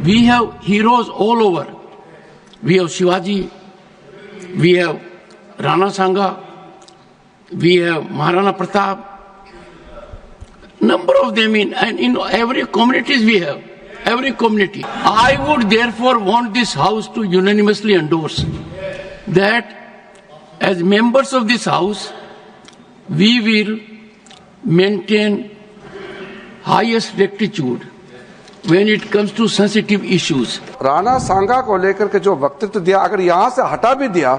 We have heroes all over. We have Shivaji, we have Rana Sanga, we have Maharana Pratap. Number of them in every communities we have. Every community. I would therefore want this House to unanimously endorse that as members of this House, we will maintain highest rectitude when it comes to sensitive issues. Rana सांगा को लेकर के जो वक्तव्य दिया, अगर यहाँ से हटा भी दिया,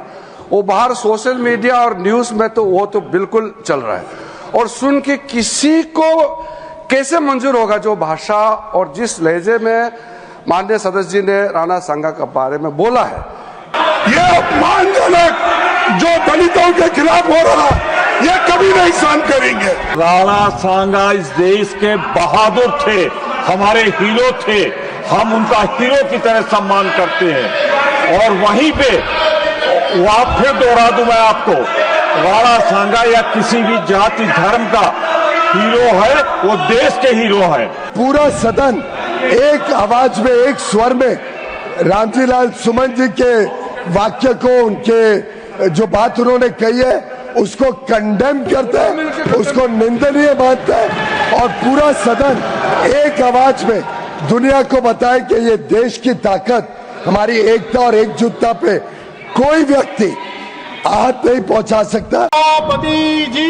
वो बाहर सोशल मीडिया और न्यूज में तो वो तो बिल्कुल चल रहा है, और सुन के किसी को कैसे मंजूर होगा जो भाषा और जिस लहजे में माननीय सदस्य जी ने राणा सांगा के बारे में बोला है। ये अपमानजनक जो दलितों के खिलाफ हो रहा है, ये कभी नहीं सहन करेंगे। राणा सांगा इस देश के बहादुर थे, हमारे हीरो थे, हम उनका हीरो की तरह सम्मान करते हैं। और वहीं पे फिर दोहरा दूं मैं आपको, राणा सांगा या किसी भी जाति धर्म का हीरो है, वो देश के हीरो है। पूरा सदन एक आवाज में, एक स्वर में रामजी लाल सुमन जी के वाक्य को, उनके जो बात उन्होंने कही है उसको कंडेम करते हैं, उसको निंदनीय मानते हैं, और पूरा सदन एक आवाज में दुनिया को बताए कि ये देश की ताकत, हमारी एकता और एकजुटता पे कोई व्यक्ति आहत नहीं पहुंचा सकता। सभापति जी,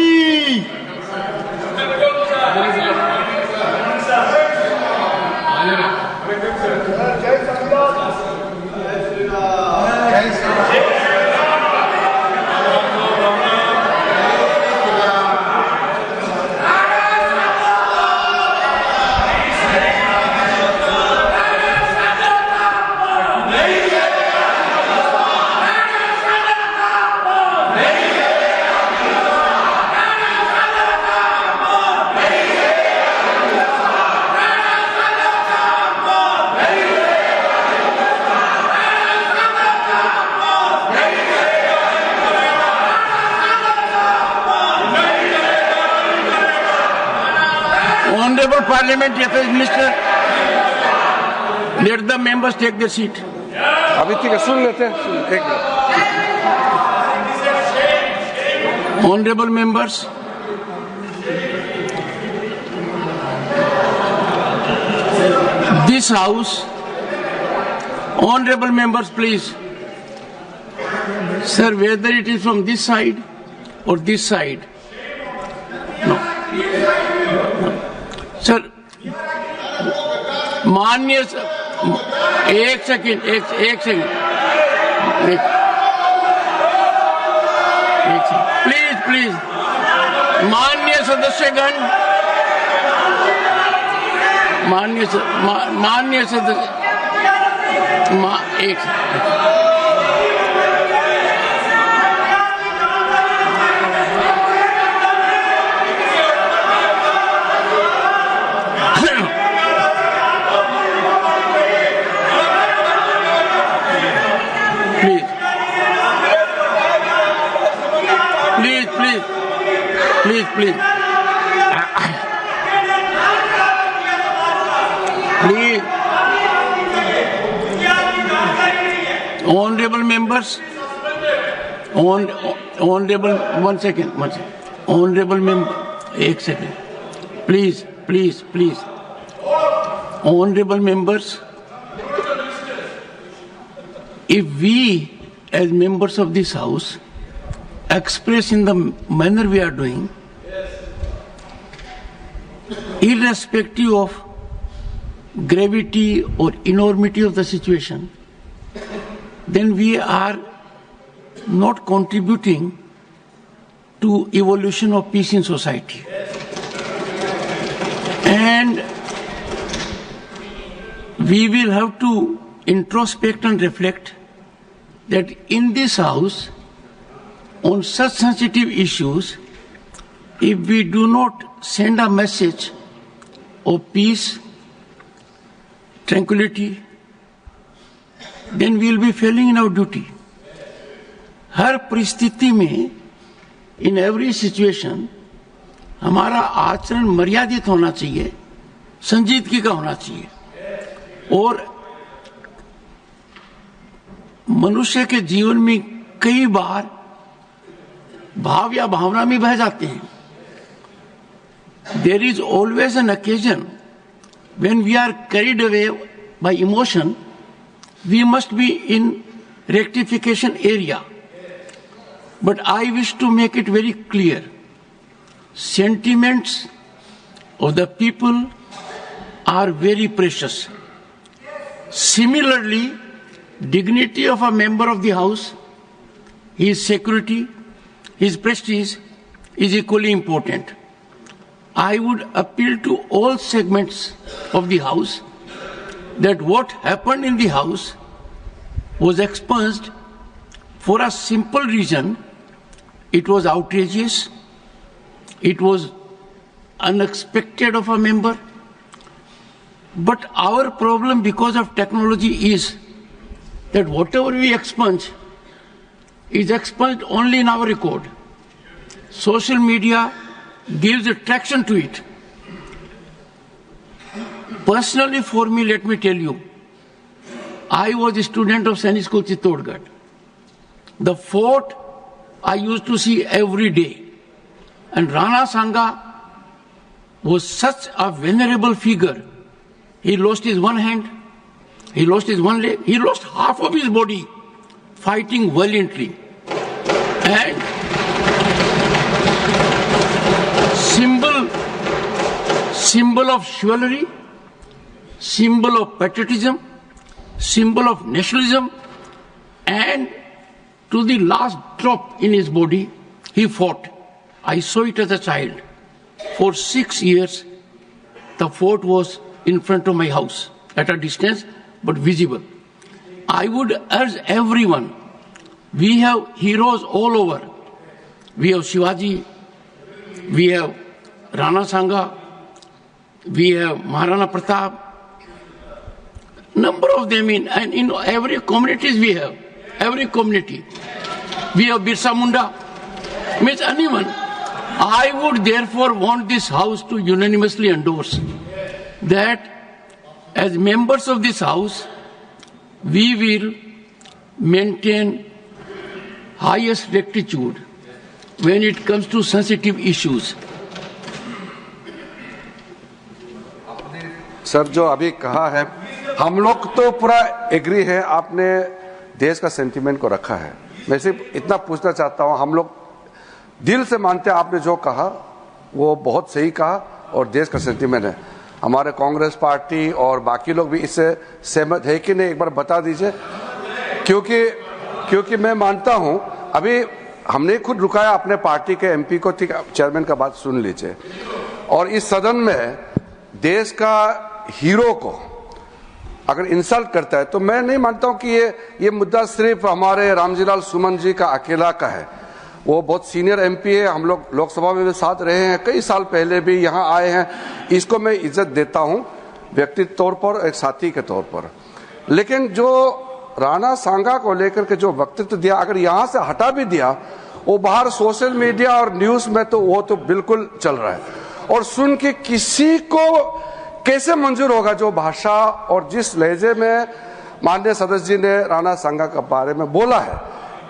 Honorable Parliament, Minister, let the members take their seat. अभी ठीक है, सुन लेते हैं, एक minute. Honorable members, this House, honorable members, please, sir, whether it is from this side or this side, no. Sir माननीय, एक सेकंड, प्लीज माननीय सदस्यगण, माननीय सदस्य, एक Please. Honorable members, honorable, one second. Honorable member, एक second. Please. Honorable members, if we as members of this House express in the manner we are doing, irrespective of gravity or enormity of the situation, then we are not contributing to evolution of peace in society. And we will have to introspect and reflect that in this House, on such sensitive issues, if we do not send a message of peace, tranquility, then we will be failing in our duty. हर परिस्थिति में, in every situation, हमारा आचरण मर्यादित होना चाहिए, संजीदगी का होना चाहिए, और मनुष्य के जीवन में कई बार भाव या भावना में बह जाते हैं. There is always an occasion when we are carried away by emotion. We must be in rectification area. But I wish to make it very clear. Sentiments of the people are very precious. Similarly, dignity of a member of the House, his security, his prestige is equally important. I would appeal to all segments of the House that what happened in the House was expunged for a simple reason. It was outrageous. It was unexpected of a member. But our problem because of technology is that whatever we expunge is expunged only in our record. Social media gives attraction to it. Personally, for me, let me tell you, I was a student of Sainik School Chittorgarh. The fort I used to see every day. And Rana Sanga was such a venerable figure. He lost his one hand, he lost his one leg, he lost half of his body fighting valiantly. And symbol of chivalry, symbol of patriotism, symbol of nationalism, and to the last drop in his body, he fought. I saw it as a child. For 6 years, the fort was in front of my house, at a distance, but visible. I would urge everyone, we have heroes all over. We have Shivaji, we have Rana Sanga, we have Maharana Pratap, number of them in every communities we have, every community. We have Birsa Munda, means anyone. I would therefore want this House to unanimously endorse that as members of this House, we will maintain highest rectitude when it comes to sensitive issues. Sir जो अभी कहा है, हम लोग तो पूरा agree है, आपने देश का सेंटीमेंट को रखा है. मैं सिर्फ इतना पूछना चाहता हूं, हम लोग दिल से मानते हैं आपने जो कहा वो बहुत सही कहा और देश का सेंटीमेंट है. हमारे कांग्रेस पार्टी और बाकी लोग भी इससे सहमत है कि नहीं, एक बार बता दीजिए. क्योंकि मैं मानता हूं, अभी हमने खुद रुकाया अपने पार्टी के एमपी को, ठीक चेयरमैन का बात सुन लीजिए. और इस सदन में देश का हीरो को अगर इंसल्ट करता है तो मैं नहीं मानता हूं कि ये मुद्दा सिर्फ हमारे रामजीलाल सुमन जी का अकेला का है. वो बहुत सीनियर एमपी है, हम लोग लोकसभा में भी साथ रहे हैं, कई साल पहले भी यहाँ आए हैं. इसको मैं इज्जत देता हूं व्यक्तिगत तौर पर, एक साथी के तौर पर. लेकिन जो राणा सांगा को लेकर के जो वक्तव्य दिया, अगर यहाँ से हटा भी दिया, वो बाहर सोशल मीडिया और न्यूज में तो वो तो बिल्कुल चल रहा है. और सुन के किसी को कैसे मंजूर होगा जो भाषा और जिस लहजे में माननीय सदस्य जी ने राणा सांगा के बारे में बोला है.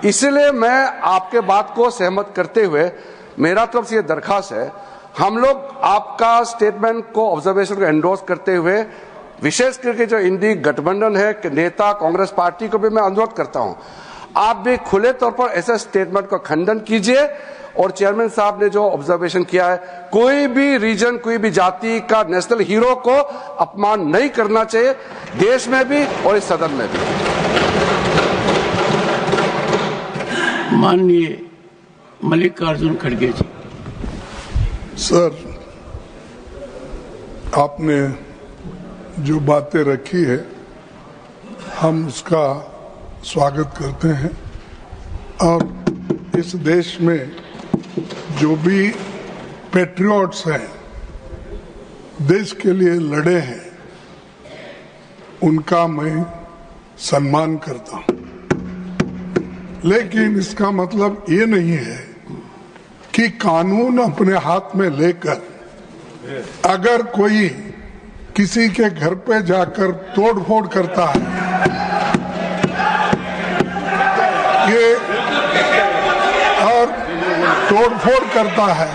इसलिए मैं आपके बात को सहमत करते हुए मेरा तरफ से ये दरखास्त है, हम लोग आपका स्टेटमेंट को, ऑब्जर्वेशन को एंडोर्स करते हुए, विशेष करके जो इंडी गठबंधन है नेता कांग्रेस पार्टी को भी मैं अनुरोध करता हूं, आप भी खुले तौर पर ऐसे स्टेटमेंट को खंडन कीजिए. और चेयरमैन साहब ने जो ऑब्जर्वेशन किया है, कोई भी रीजन, कोई भी जाति का नेशनल हीरो को अपमान नहीं करना चाहिए, देश में भी और इस सदन में भी. माननीय मल्लिकार्जुन खड़गे जी. सर, आपने जो बातें रखी है हम उसका स्वागत करते हैं. और इस देश में जो भी पैट्रियट्स हैं, देश के लिए लड़े हैं, उनका मैं सम्मान करता हूं. लेकिन इसका मतलब ये नहीं है कि कानून अपने हाथ में लेकर अगर कोई किसी के घर पे जाकर तोड़फोड़ करता है ये और तोड़फोड़ करता है,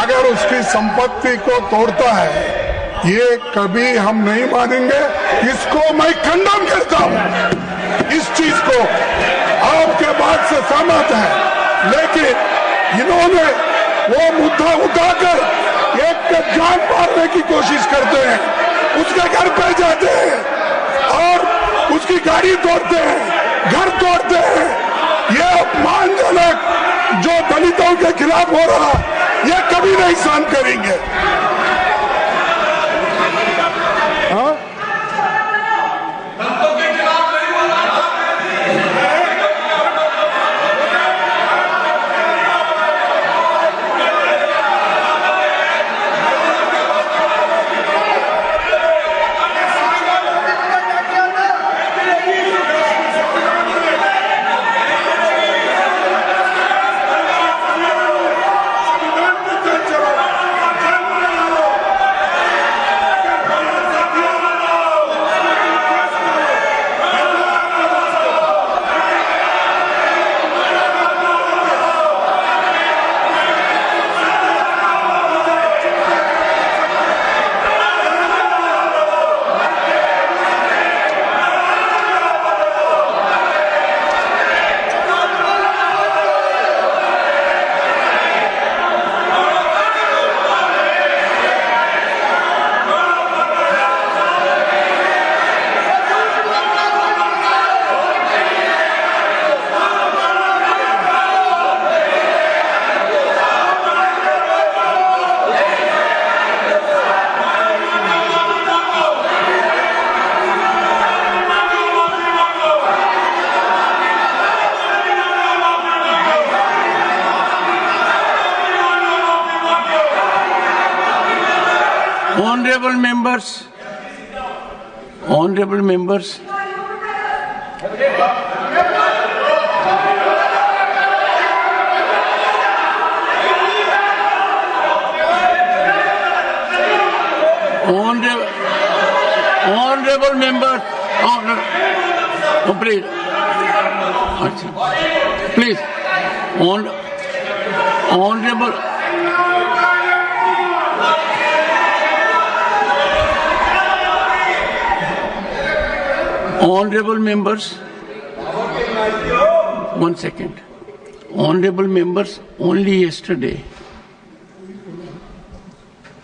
अगर उसकी संपत्ति को तोड़ता है, ये कभी हम नहीं मानेंगे। इसको मैं खंडन करता हूं। इस चीज को आपके बात से सहमत है, लेकिन इन्होंने वो मुद्दा उठाकर एक पे जान मारने की कोशिश करते हैं, उसके घर पे जाते हैं और उसकी गाड़ी तोड़ते हैं, घर तोड़ते हैं। ये अपमानजनक जो दलितों के खिलाफ हो रहा, ये कभी नहीं सहन करेंगे। हाँ? Honorable members, honorable members, please, honorable members, one second. Honorable members, only yesterday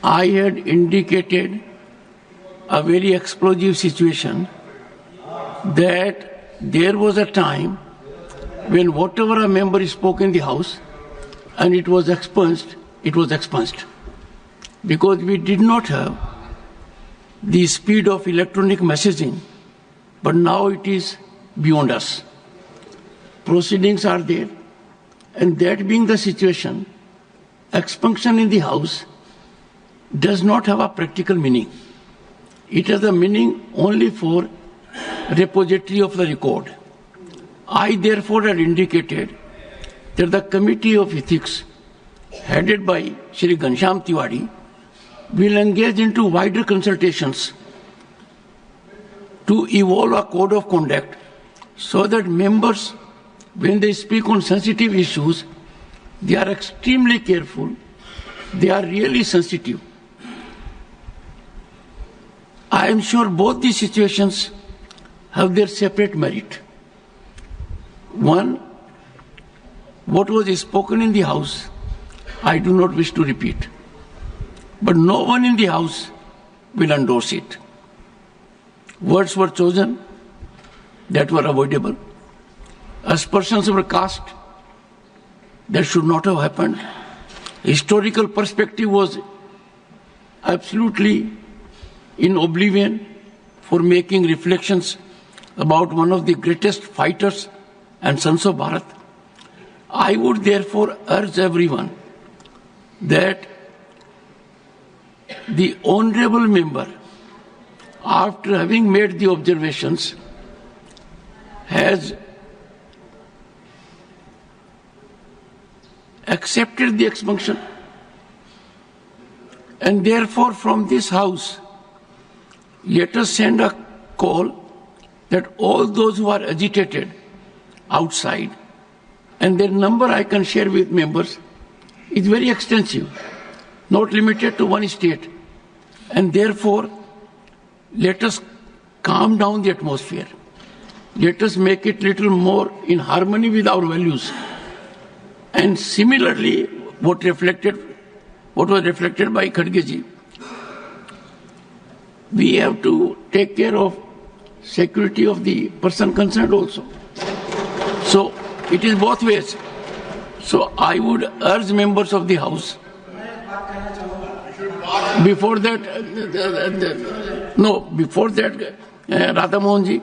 I had indicated a very explosive situation, that there was a time when whatever a member spoke in the House and it was expunged, because we did not have the speed of electronic messaging, but now it is beyond us. Proceedings are there, and that being the situation, expunction in the House does not have a practical meaning. It has a meaning only for repository of the record. I therefore had indicated that the Committee of Ethics, headed by Shri Ghanshyam Tiwari, will engage into wider consultations to evolve a code of conduct so that members, when they speak on sensitive issues, they are extremely careful, they are really sensitive. I am sure both these situations have their separate merit. One, what was spoken in the House, I do not wish to repeat, but no one in the House will endorse it. Words were chosen that were avoidable. Aspersions were cast that should not have happened. Historical perspective was absolutely in oblivion for making reflections about one of the greatest fighters and sons of Bharat. I would therefore urge everyone that the honorable member, after having made the observations, has accepted the expunction, and therefore from this House, let us send a call that all those who are agitated outside and their number I can share with members, is very extensive, not limited to one state. And therefore, let us calm down the atmosphere. Let us make it little more in harmony with our values. And similarly, what was reflected by Khadge ji, we have to take care of security of the person concerned also. So it is both ways. So I would urge members of the House, before that, Radha Mohan ji,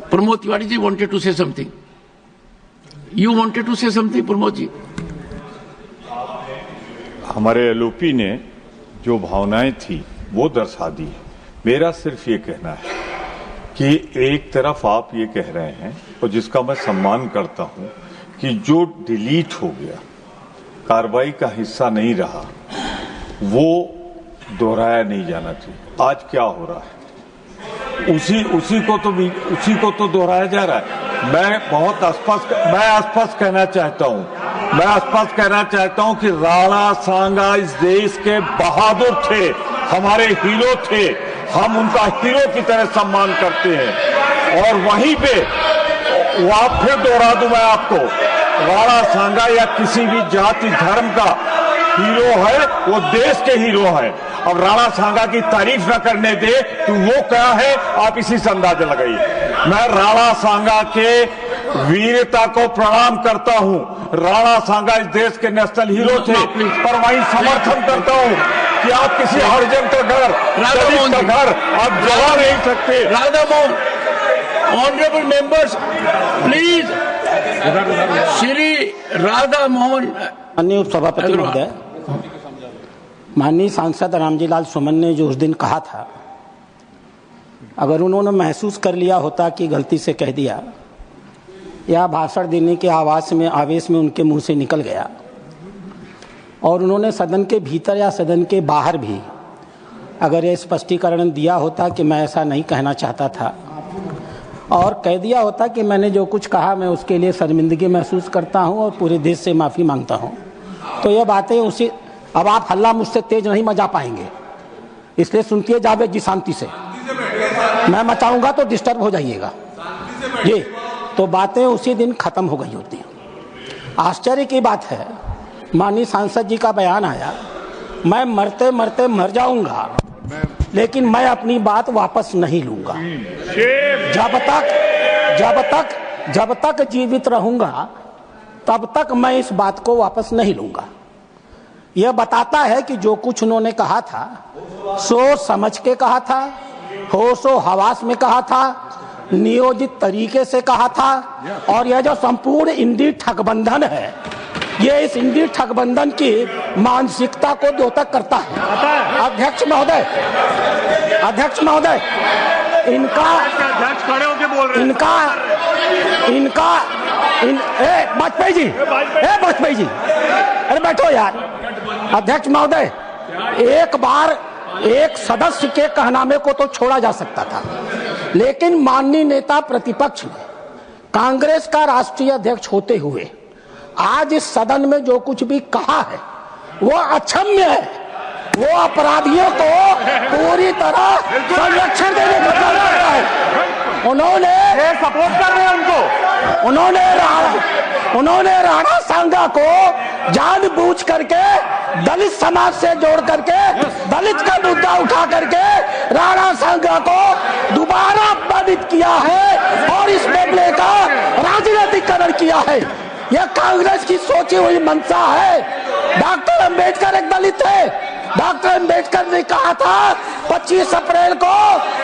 Pramod Tiwari ji wanted to say something. You wanted to say something, Pramod ji? हमारे LOP ने जो भावनाएं थी वो दर्शा दी। मेरा सिर्फ ये कहना है कि एक तरफ आप ये कह रहे हैं और जिसका मैं सम्मान करता हूं कि जो डिलीट हो गया, कार्रवाई का हिस्सा नहीं रहा, वो दोहराया नहीं जाना चाहिए। आज क्या हो रहा है उसी को तो दोहराया जा रहा है। मैं स्पष्ट कहना चाहता हूं कि राणा सांगा इस देश के बहादुर थे, हमारे हीरो थे, हम उनका हीरो की तरह सम्मान करते हैं। और वहीं पे आप फिर दोहरा दूं मैं आपको, राणा सांगा या किसी भी जाति धर्म का हीरो है, वो देश के हीरो है। अब राणा सांगा की तारीफ न करने दे तो वो क्या है, आप इसी से अंदाजा लगाइए। मैं राणा सांगा के वीरता को प्रणाम करता हूं। राणा सांगा इस देश के नेशनल हीरो थे, पर वहीं समर्थन करता हूं कि आप किसी हरिजन का घर, दलित का घर आप जला नहीं सकते। Radha Mohan, honourable members, please, Shri Radha Mohan. माननीय उपसभापति महोदय, माननीय सांसद रामजीलाल सुमन ने जो उस दिन कहा था, अगर उन्होंने महसूस कर लिया होता कि गलती से कह दिया या भाषण देने के आवेश में उनके मुंह से निकल गया, और उन्होंने सदन के भीतर या सदन के बाहर भी अगर ये स्पष्टीकरण दिया होता कि मैं ऐसा नहीं कहना चाहता था, और कह दिया होता कि मैंने जो कुछ कहा मैं उसके लिए शर्मिंदगी महसूस करता हूं और पूरे देश से माफ़ी मांगता हूं, तो ये बातें अब आप हल्ला मुझसे तेज नहीं मचा पाएंगे, इसलिए सुनती जावेद जी शांति से। मैं मचाऊंगा तो डिस्टर्ब हो जाइएगा जी। तो बातें उसी दिन खत्म हो गई होती हैं। आश्चर्य की बात है, माननीय सांसद जी का बयान आया, मैं मरते मरते मर जाऊंगा लेकिन मैं अपनी बात वापस नहीं लूंगा। जब तक जीवित रहूंगा तब तक मैं इस बात को वापस नहीं लूंगा। यह बताता है कि जो कुछ उन्होंने कहा था सोच समझ के कहा था, होशो हवास में कहा था, नियोजित तरीके से कहा था, और यह जो संपूर्ण इंडी ठगबंधन है, ये इस इंडी ठगबंधन की मानसिकता को द्योतक करता है। अध्यक्ष महोदय, वाजपेयी जी, अरे बैठो यार। अध्यक्ष महोदय, एक बार एक सदस्य के कहनामे को तो छोड़ा जा सकता था, लेकिन माननीय नेता प्रतिपक्ष ने कांग्रेस का राष्ट्रीय अध्यक्ष होते हुए आज इस सदन में जो कुछ भी कहा है वो अक्षम्य है। वो अपराधियों को पूरी तरह संरक्षण देने का कर रहा है। उन्होंने सपोर्ट कर रहे हैं उनको। उन्होंने राणा सांगा को जानबूझ करके दलित समाज से जोड़ करके दलित का मुद्दा उठा करके राणा सांगा को दोबारा अपमानित किया है और इस मामले का राजनीतिकरण किया है। यह कांग्रेस की सोची हुई मंशा है। डॉक्टर अंबेडकर एक दलित थे। डॉक्टर अंबेडकर ने कहा था 25 अप्रैल को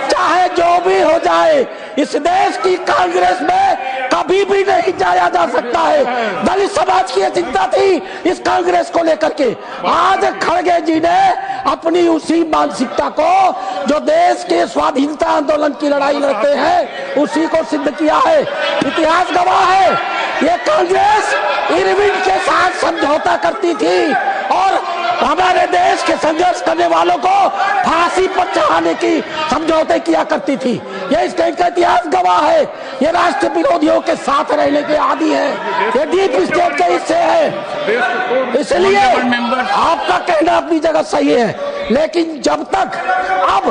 चाहे जो भी हो जाए इस देश की कांग्रेस में कभी भी नहीं जाया जा सकता है। दलित समाज की चिंता थी इस कांग्रेस को लेकर के। आज खड़गे जी ने अपनी उसी मानसिकता को जो देश के स्वाधीनता आंदोलन की लड़ाई लड़ते हैं उसी को सिद्ध किया है। इतिहास गवाह है ये कांग्रेस इरविन के साथ समझौता करती थी और हमारे देश के संघर्ष करने वालों को फांसी पर चढ़ाने की समझौते किया करती थी। ये इस देश का इतिहास गवाह है। ये राष्ट्र विरोधियों के साथ रहने के आदी है, ये डीप स्टेट के हिस्से है। इसलिए आपका कहना अपनी जगह सही है, लेकिन जब तक अब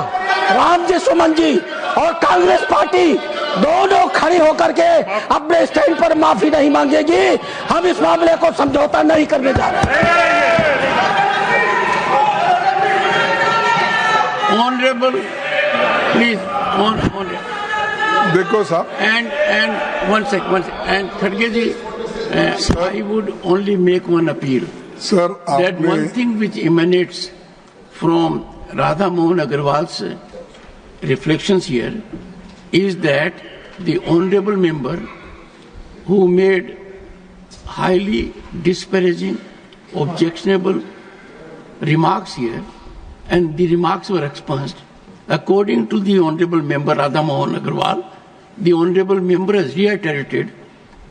रामजी सुमन जी और कांग्रेस पार्टी दोनों खड़ी होकर के अपने स्टैंड पर माफी नहीं मांगेगी, हम इस मामले को समझौता नहीं करने जा रहे हैं। Honorable, please, देखो साहब, and one second, and Kharge ji, I would only make one appeal. Sir That one आपने thing which emanates from Radha Mohan Agarwal's reflections here is that the honorable member who made highly disparaging, objectionable remarks here, and the remarks were expunged. According to the honorable member Radha Mohan Agarwal, the honorable member has reiterated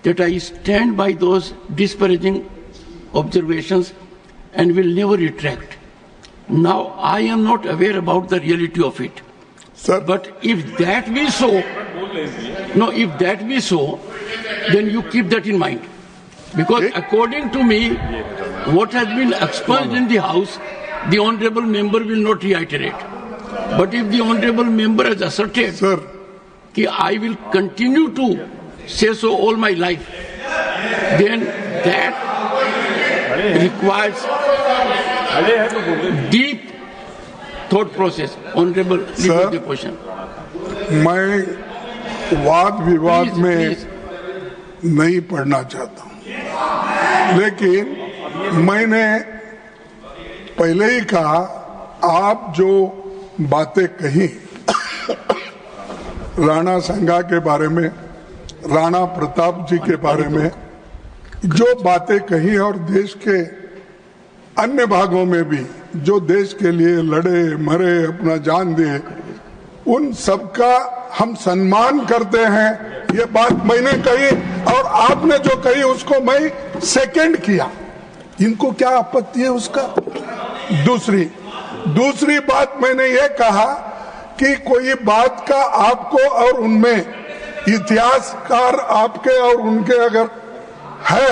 that I stand by those disparaging observations and will never retract. Now, I am not aware about the reality of it. Sir But if that be so, no, if that be so, then you keep that in mind. Because according to me, what has been expunged in the House, the honorable member will not reiterate. But if the honorable member has asserted sir that I will continue to say so all my life, then that requires deep thought process. Honorable leader of the opposition. मैं वाद विवाद Please, में please. नहीं पढ़ना चाहता हूं, लेकिन मैंने पहले ही कहा, आप जो बातें कही राणा संगा के बारे में, राणा प्रताप जी के बारे में, जो बातें कही और देश के अन्य भागों में भी जो देश के लिए लड़े मरे अपना जान दिए, उन सबका हम सम्मान करते हैं। ये बात मैंने कही और आपने जो कही उसको मैं सेकंड किया। इनको क्या आपत्ति है उसका? दूसरी बात मैंने ये कहा कि कोई बात का आपको और उनमें इतिहासकार आपके और उनके अगर है,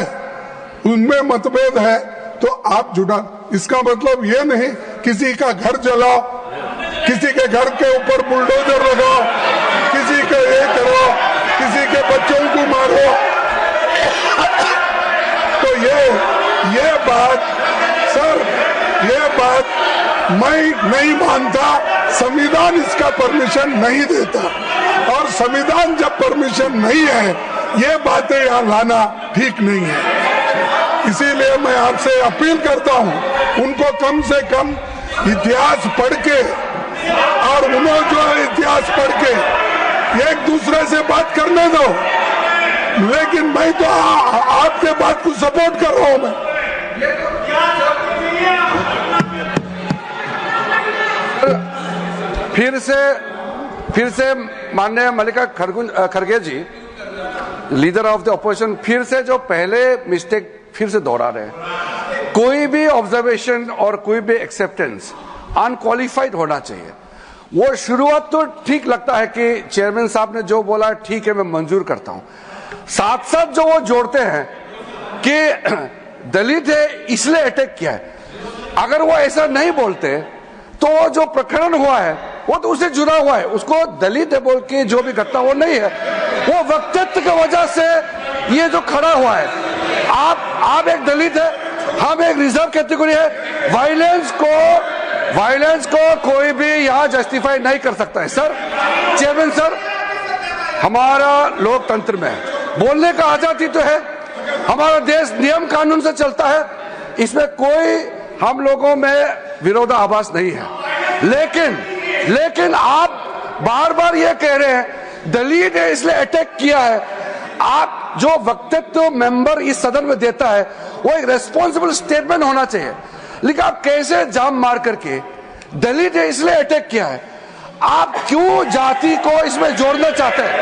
उनमें मतभेद है तो आप जुड़ा। इसका मतलब ये नहीं किसी का घर जलाओ, किसी के घर के ऊपर बुलडोजर लगाओ, किसी के ये करो, किसी के बच्चों को मारो। तो ये बात सर, ये बात मैं नहीं मानता। संविधान इसका परमिशन नहीं देता, और संविधान जब परमिशन नहीं है, ये बातें यहाँ लाना ठीक नहीं है। इसीलिए मैं आपसे अपील करता हूँ, उनको कम से कम इतिहास पढ़ के, और उन्होंने जो है इतिहास पढ़ के एक दूसरे से बात करने दो। लेकिन मैं तो आपके बात को सपोर्ट कर रहा हूं। मैं फिर से माननीय मल्लिका खड़गे जी, लीडर ऑफ द ऑपोजिशन, फिर से जो पहले मिस्टेक फिर से दोहरा रहे हैं। कोई भी ऑब्जर्वेशन और कोई भी एक्सेप्टेंस अनक्वालिफाइड होना चाहिए। वो शुरुआत तो ठीक लगता है कि चेयरमैन साहब ने जो बोला ठीक है, मैं मंजूर करता हूं। साथ साथ जो वो जोड़ते हैं कि दलित है इसलिए अटैक किया है, अगर वो ऐसा नहीं बोलते तो जो प्रकरण हुआ है वो तो उससे जुड़ा हुआ है। उसको दलित है बोल के जो भी घटना वो नहीं है, वो वक्तव्य की वजह से ये जो खड़ा हुआ है। आप एक दलित है, हम एक रिजर्व कैटेगरी है। वायलेंस को कोई भी यहाँ जस्टिफाई नहीं कर सकता है। सर, चेयरमैन सर, हमारा लोकतंत्र में बोलने का आजादी तो है, हमारा देश नियम कानून से चलता है, इसमें कोई हम लोगों में विरोधाभास नहीं है। लेकिन आप बार बार ये कह रहे हैं दलित है इसलिए अटैक किया है। आप जो वक्तव्य मेंबर इस सदन में देता है वो एक रेस्पॉन्सिबल स्टेटमेंट होना चाहिए। लेकिन आप कैसे जाम मार करके दलित है इसलिए अटैक किया है, आप क्यों जाति को इसमें जोड़ना चाहते हैं?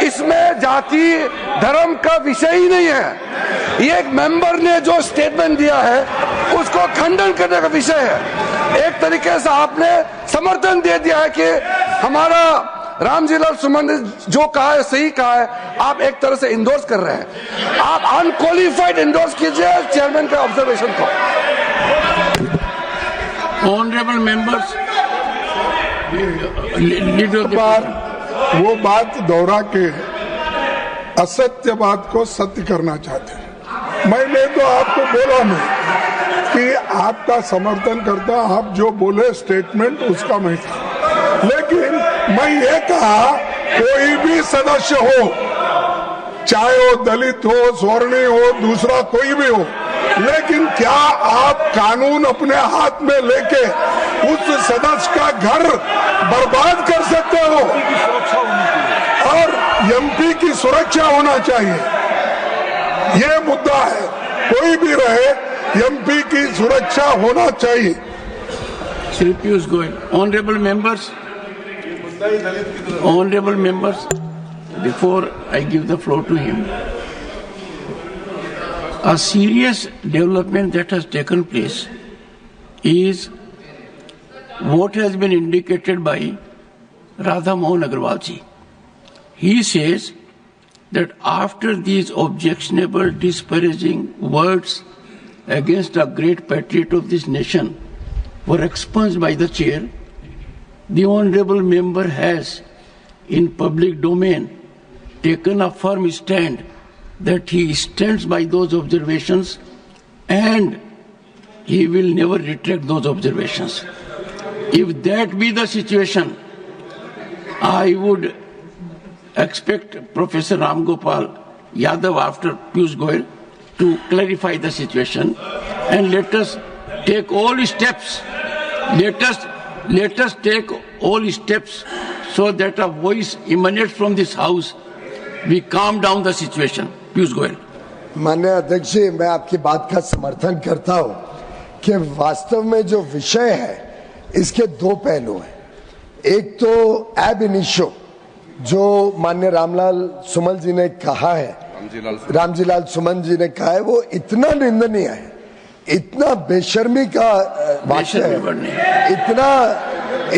इसमें जाति धर्म का विषय ही नहीं है। ये एक मेंबर ने जो स्टेटमेंट दिया है उसको खंडन करने का विषय है। एक तरीके से आपने समर्थन दे दिया है कि हमारा रामजीलाल सुमन ने जो कहा है सही कहा है, आप एक तरह से इंडोर्स कर रहे हैं। आप अनक्वालिफाइड इंडोर्स कीजिए चेयरमैन के ऑब्जर्वेशन को। ऑनरेबल मेंबर्स, वो बात दोहरा के असत्य बात को सत्य करना चाहते हैं। मैंने तो आपको बोला नहीं कि आपका समर्थन करता, आप जो बोले स्टेटमेंट उसका मैं था, लेकिन मैं ये कहा कोई भी सदस्य हो, चाहे वो दलित हो, स्वर्णीय हो, दूसरा कोई भी हो, लेकिन क्या आप कानून अपने हाथ में लेके उस सदस्य का घर बर्बाद कर सकते हो? और एमपी की सुरक्षा होना चाहिए, ये मुद्दा है। कोई भी रहे, एमपी की सुरक्षा होना चाहिए। Shri Piyush Goyal, honourable members, before I give the floor to him, a serious development that has taken place is what has been indicated by Radha Mohan Agarwal ji. He says that after these objectionable, disparaging words against a great patriot of this nation were expunged by the chair, the honorable member has, in public domain, taken a firm stand that he stands by those observations and he will never retract those observations. If that be the situation, I would expect Professor Ram Gopal Yadav after Piyush Goyal to clarify the situation, and let us take all steps. Let us take all steps so that a voice emanates from this house. We calm down the situation. Piyush Goyal. माननीय अध्यक्ष जी, मैं आपकी बात का समर्थन करता हूं कि वास्तव में जो विषय है इसके दो पहलू हैं। एक तो एब इनिशियो जो माननीय रामलाल सुमन जी ने कहा है, रामजीलाल सुमन जी ने कहा है, वो इतना निंदनीय है, इतना बेशर्मी का वाक्य है,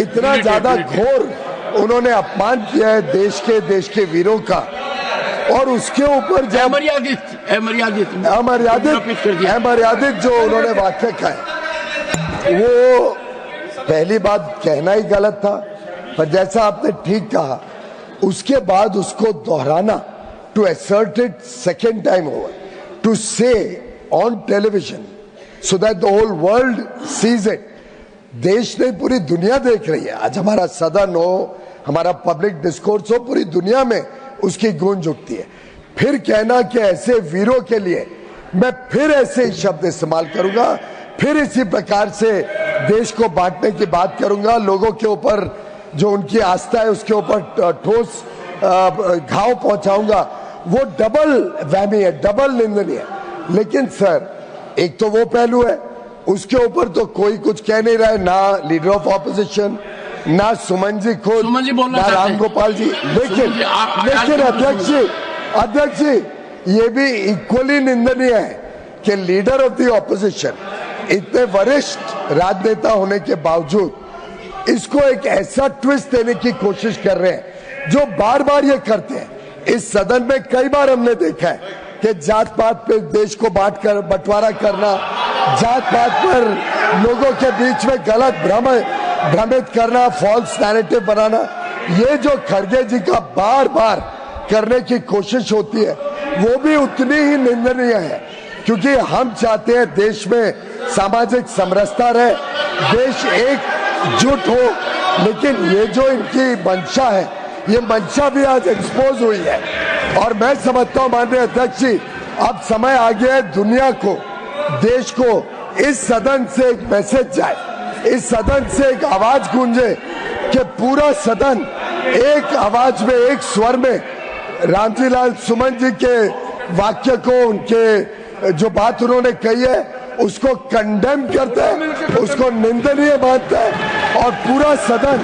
इतना ज्यादा घोर उन्होंने अपमान किया है देश के वीरों का। और उसके ऊपर जब अमर्यादित जो उन्होंने वाक्य कहा, वो पहली बात कहना ही गलत था, पर जैसा आपने ठीक कहा उसके बाद उसको दोहराना, to assert it second time over, to say on television so that the whole world sees it, देश नहीं पूरी दुनिया देख रही है। आज हमारा सदन हो, हमारा पब्लिक डिस्कोर्स हो, पूरी दुनिया में उसकी गूंज उठती है। फिर कहना कि ऐसे वीरों के लिए मैं फिर ऐसे शब्द इस्तेमाल करूंगा, फिर इसी प्रकार से देश को बांटने की बात करूंगा, लोगों के ऊपर जो उनकी आस्था है उसके ऊपर ठोस घाव पहुंचाऊंगा, वो डबल वहमी है, डबल निंदनीय है। लेकिन सर, एक तो वो पहलू है, उसके ऊपर तो कोई कुछ कह नहीं रहा है, ना लीडर ऑफ ऑपोजिशन, ना सुमन जी खुद, ना राम गोपाल जी। लेकिन अध्यक्ष जी, ये भी इक्वली निंदनीय है कि लीडर ऑफ द ऑपोजिशन, इतने वरिष्ठ राजनेता होने के बावजूद इसको एक ऐसा ट्विस्ट देने की कोशिश कर रहे हैं जो बार बार ये करते हैं। इस सदन में कई बार हमने देखा है कि जात पात पे देश को बंटवारा करना, जात पात पर लोगों के बीच में गलत भ्रमित करना, फॉल्स नैरेटिव बनाना, ये जो खड़गे जी का बार बार करने की कोशिश होती है वो भी उतनी ही निंदनीय है, क्योंकि हम चाहते हैं देश में सामाजिक समरसता रहे, देश एकजुट हो। लेकिन ये जो इनकी मंशा है, ये मंशा भी आज एक्सपोज हुई है। और मैं समझता हूं माननीय अध्यक्ष जी, अब समय आ गया है दुनिया को, देश को इस सदन से एक मैसेज जाए, इस सदन से एक आवाज गूंजे कि पूरा सदन एक आवाज में, एक स्वर में रामजीलाल सुमन जी के वाक्य को, उनके जो बात उन्होंने कही है उसको कंडेम करता है, उसको निंदनीय मानता है, और पूरा सदन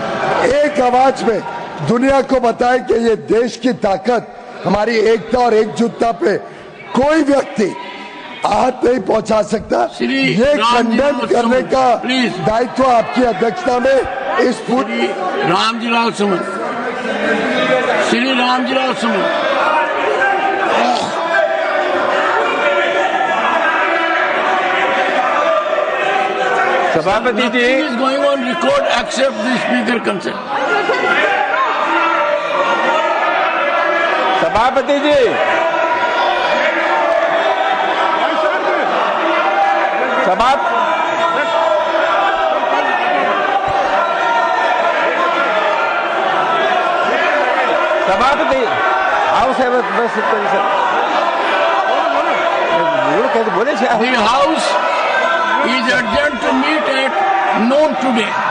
एक आवाज में दुनिया को बताए कि ये देश की ताकत, हमारी एकता और एकजुटता पे कोई व्यक्ति आहत नहीं पहुंचा सकता। श्री ये रामजी कंडेम लाल करने सुमन, का प्लीज। दायित्व आपकी अध्यक्षता में इस पूरी रामजीलाल सुमन, श्री रामजीलाल सुमन, सभापति जी is going on record except the speaker consent. सभापति जी सभापति हाउस है बस The house is adjourned to meet at noon today.